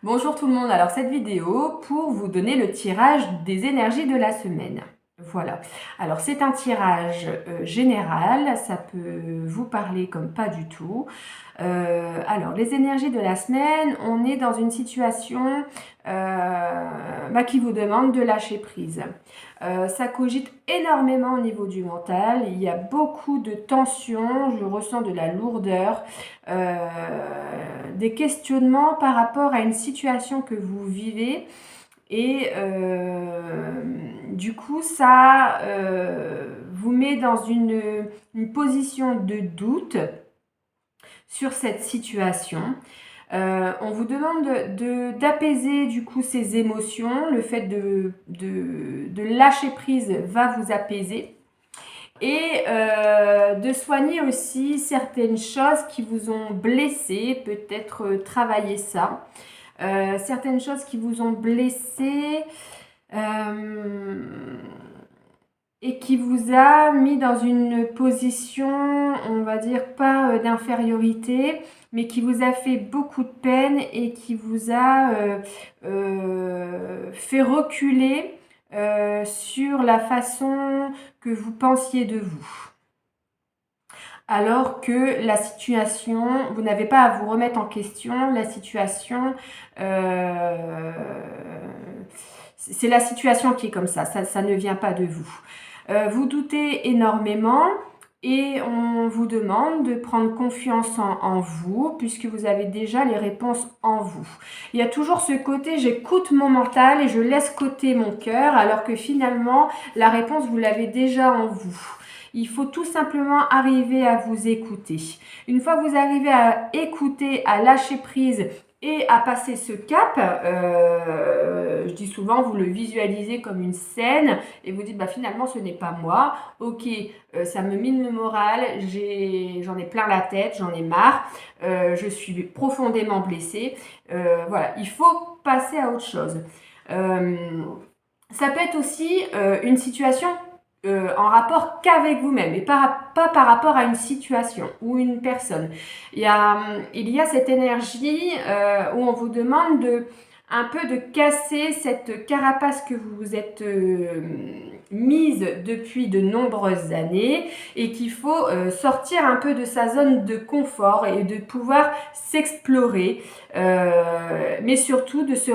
Bonjour tout le monde, alors cette vidéo pour vous donner le tirage des énergies de la semaine. Voilà, alors c'est un tirage général, ça peut vous parler comme pas du tout. Alors les énergies de la semaine, on est dans une situation qui vous demande de lâcher prise. Ça cogite énormément au niveau du mental, il y a beaucoup de tensions, je ressens de la lourdeur, des questionnements par rapport à une situation que vous vivez et du coup ça vous met dans une position de doute sur cette situation. On vous demande d'apaiser du coup ces émotions, le fait de lâcher prise va vous apaiser et de soigner aussi certaines choses qui vous ont blessé, peut-être travailler ça. Certaines choses qui vous ont blessé et qui vous a mis dans une position, on va dire, pas d'infériorité, mais qui vous a fait beaucoup de peine et qui vous a fait reculer sur la façon que vous pensiez de vous. Alors que la situation, vous n'avez pas à vous remettre en question, la situation, c'est la situation qui est comme ça ne vient pas de vous. Vous doutez énormément et on vous demande de prendre confiance en vous puisque vous avez déjà les réponses en vous. Il y a toujours ce côté j'écoute mon mental et je laisse côté mon cœur alors que finalement la réponse vous l'avez déjà en vous. Il faut tout simplement arriver à vous écouter. Une fois que vous arrivez à écouter, à lâcher prise et à passer ce cap, je dis souvent, vous le visualisez comme une scène et vous dites finalement ce n'est pas moi, ok, ça me mine le moral, j'en ai plein la tête, j'en ai marre, je suis profondément blessée, voilà, il faut passer à autre chose. Ça peut être aussi une situation en rapport qu'avec vous-même et pas par rapport à une situation ou une personne. Il y a cette énergie où on vous demande un peu de casser cette carapace que vous vous êtes mise depuis de nombreuses années et qu'il faut sortir un peu de sa zone de confort et de pouvoir s'explorer, mais surtout de se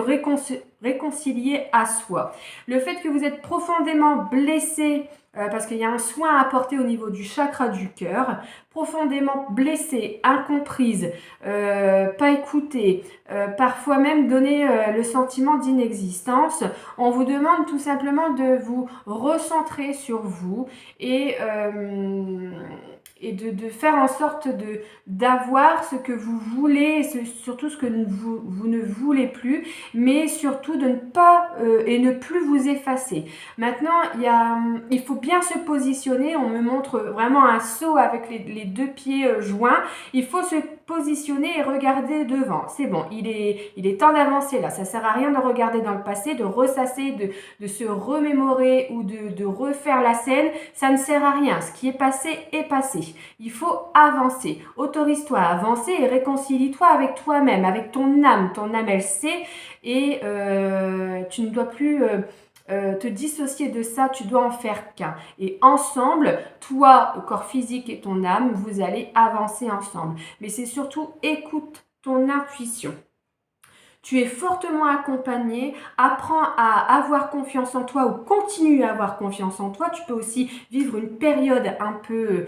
réconcilier à soi. Le fait que vous êtes profondément blessé parce qu'il y a un soin à apporter au niveau du chakra du cœur, profondément blessée, incomprise, pas écoutée, parfois même donner le sentiment d'inexistence. On vous demande tout simplement de vous recentrer sur vous et de faire en sorte d'avoir ce que vous voulez, surtout ce que vous ne voulez plus, mais surtout de ne pas et ne plus vous effacer. Maintenant, il faut bien se positionner. On me montre vraiment un saut avec les deux pieds joints. Il faut se positionner et regarder devant. C'est bon, il est temps d'avancer là. Ça sert à rien de regarder dans le passé, de ressasser, de se remémorer ou de refaire la scène. Ça ne sert à rien. Ce qui est passé est passé. Il faut avancer. Autorise-toi à avancer et réconcilie-toi avec toi-même, avec ton âme. Ton âme, elle sait et tu ne dois plus te dissocier de ça, tu dois en faire qu'un. Et ensemble, toi, le corps physique et ton âme, vous allez avancer ensemble. Mais c'est surtout écoute ton intuition. Tu es fortement accompagné, apprends à avoir confiance en toi ou continue à avoir confiance en toi. Tu peux aussi vivre une période un peu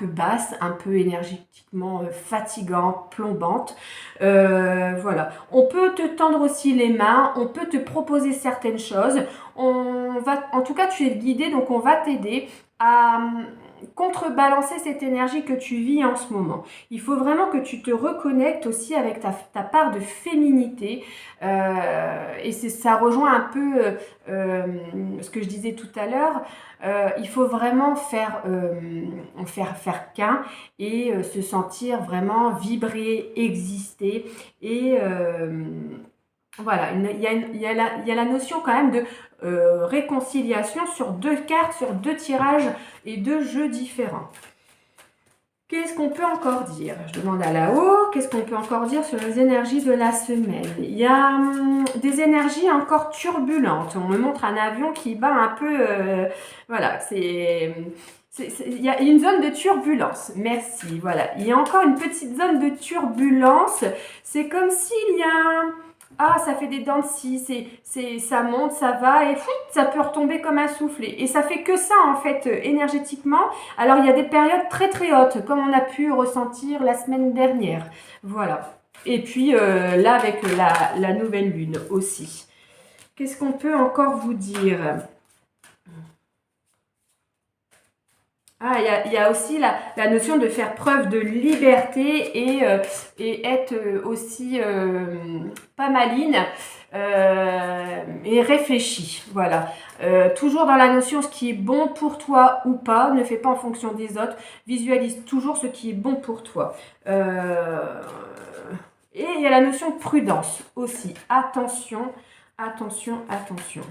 basse, un peu énergétiquement fatigante, plombante. Voilà. On peut te tendre aussi les mains, on peut te proposer certaines choses. En tout cas, tu es guidé, donc on va t'aider à contrebalancer cette énergie que tu vis en ce moment. Il faut vraiment que tu te reconnectes aussi avec ta part de féminité et ça rejoint un peu ce que je disais tout à l'heure. Il faut vraiment faire qu'un et se sentir vraiment vibrer, exister et voilà, il y a la notion quand même de réconciliation sur deux cartes, sur deux tirages et deux jeux différents. Qu'est-ce qu'on peut encore dire? Je demande à là-haut, qu'est-ce qu'on peut encore dire sur les énergies de la semaine? Il y a des énergies encore turbulentes. On me montre un avion qui bat un peu... voilà, il y a une zone de turbulence. Merci, voilà. Il y a encore une petite zone de turbulence. C'est comme s'il y a ah, ça fait des dents de scie, ça monte, ça va, et ça peut retomber comme un soufflet. Et ça fait que ça, en fait, énergétiquement. Alors, il y a des périodes très très hautes, comme on a pu ressentir la semaine dernière. Voilà. Et puis, là, avec la nouvelle lune aussi. Qu'est-ce qu'on peut encore vous dire? Ah, il y a aussi la notion de faire preuve de liberté et être aussi pas maline et réfléchi. Voilà. Toujours dans la notion ce qui est bon pour toi ou pas, ne fais pas en fonction des autres. Visualise toujours ce qui est bon pour toi. Et il y a la notion de prudence aussi. Attention, attention, attention.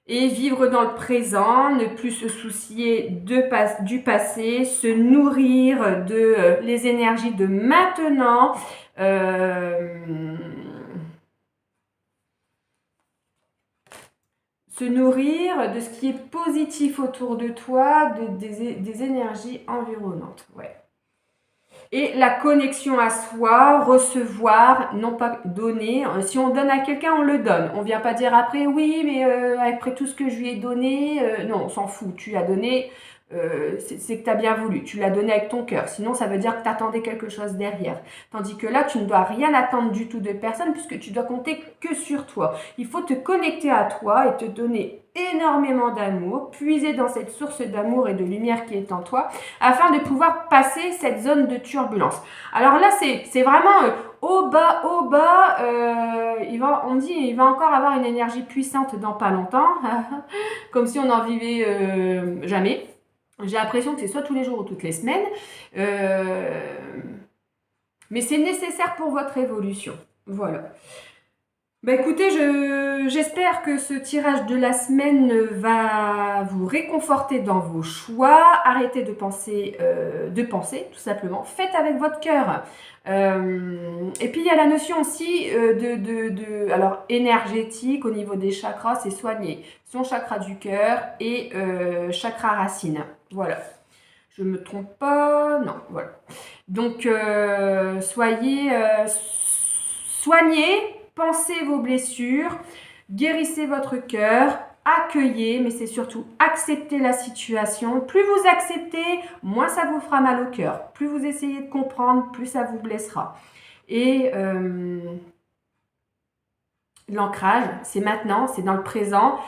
Et vivre dans le présent, ne plus se soucier du passé, se nourrir de les énergies de maintenant. Se nourrir de ce qui est positif autour de toi, des énergies environnantes. Ouais. Et la connexion à soi, recevoir, non pas donner. Si on donne à quelqu'un, on le donne. On ne vient pas dire après, oui, mais après tout ce que je lui ai donné, non, on s'en fout. Tu as donné, c'est que tu as bien voulu. Tu l'as donné avec ton cœur. Sinon, ça veut dire que tu attendais quelque chose derrière. Tandis que là, tu ne dois rien attendre du tout de personne puisque tu dois compter que sur toi. Il faut te connecter à toi et te donner énormément d'amour, puiser dans cette source d'amour et de lumière qui est en toi, afin de pouvoir passer cette zone de turbulence. Alors là, c'est vraiment au bas, on me dit il va encore avoir une énergie puissante dans pas longtemps, comme si on n'en vivait jamais. J'ai l'impression que c'est soit tous les jours ou toutes les semaines, mais c'est nécessaire pour votre évolution. Voilà. Bah écoutez, j'espère que ce tirage de la semaine va vous réconforter dans vos choix. Arrêtez de penser, tout simplement. Faites avec votre cœur. Et puis il y a la notion aussi alors énergétique au niveau des chakras, c'est soigner son chakra du cœur et chakra racine. Voilà. Je me trompe pas, non, voilà. Donc soignez. Pensez vos blessures, guérissez votre cœur, accueillez, mais c'est surtout accepter la situation. Plus vous acceptez, moins ça vous fera mal au cœur. Plus vous essayez de comprendre, plus ça vous blessera. Et l'ancrage, c'est maintenant, c'est dans le présent.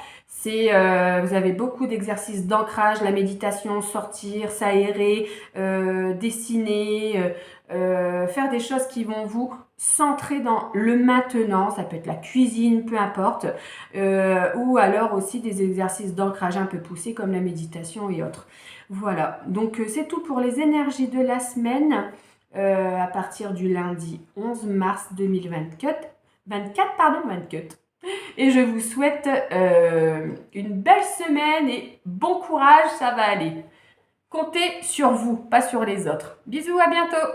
Vous avez beaucoup d'exercices d'ancrage, la méditation, sortir, s'aérer, dessiner, faire des choses qui vont vous centrer dans le maintenant, ça peut être la cuisine, peu importe, ou alors aussi des exercices d'ancrage un peu poussés comme la méditation et autres. Voilà, donc c'est tout pour les énergies de la semaine à partir du lundi 11 mars 2024. 24. Et je vous souhaite une belle semaine et bon courage, ça va aller. Comptez sur vous, pas sur les autres. Bisous, à bientôt.